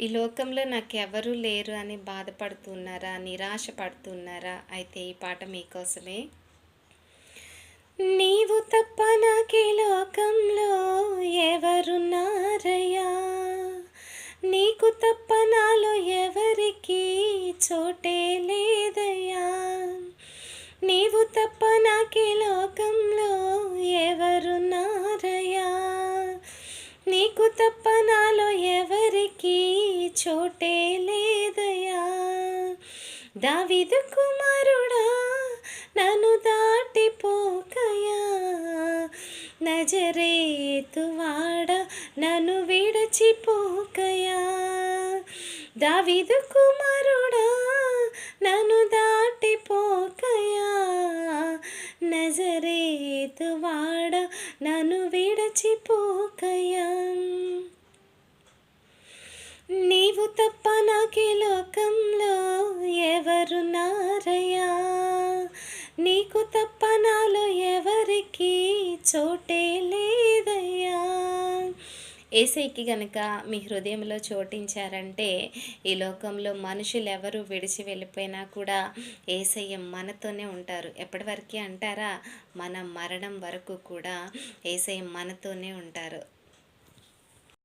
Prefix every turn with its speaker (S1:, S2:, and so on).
S1: ఈ లోకంలో నాకెవరూ లేరు అని బాధపడుతున్నారా? నిరాశ పడుతున్నారా? అయితే ఈ పాట మీకోసమే. నీవు తప్ప నాకీ లోకంలో ఎవరున్నారయ్యా? నీకు తప్ప నాలో ఎవరికీ చోటే లేదయ్యా. నీవు తప్ప నాకీ లోకంలో ఎవరున్నారయ్యా? నీకు తప్ప నాలో ఎవరికీ చోటే లేదయ్యా. దావీదు కుమారుడా నన్ను దాటిపోకయా, నజరేతువాడా నన్ను విడచిపోకయా. దావీదు కుమారుడా నన్ను దాటిపోకయా, నజరేతువాడా నన్ను విడచిపోకయా. నీవు తప్ప నాకీ లోకంలో ఎవరున్నారయ్యా? నీకు తప్ప నాలో ఎవరికీ చోటే లేదయ్యా. యేసయ్యకి గనక మీ హృదయంలో చోటించారంటే ఈ లోకంలో మనుషులెవరు విడిచి వెళ్ళిపోయినా కూడా యేసయ్య మనతోనే ఉంటారు. ఎప్పటి వరకే అంటారా? మన మరణం వరకు కూడా యేసయ్య మనతోనే ఉంటారు.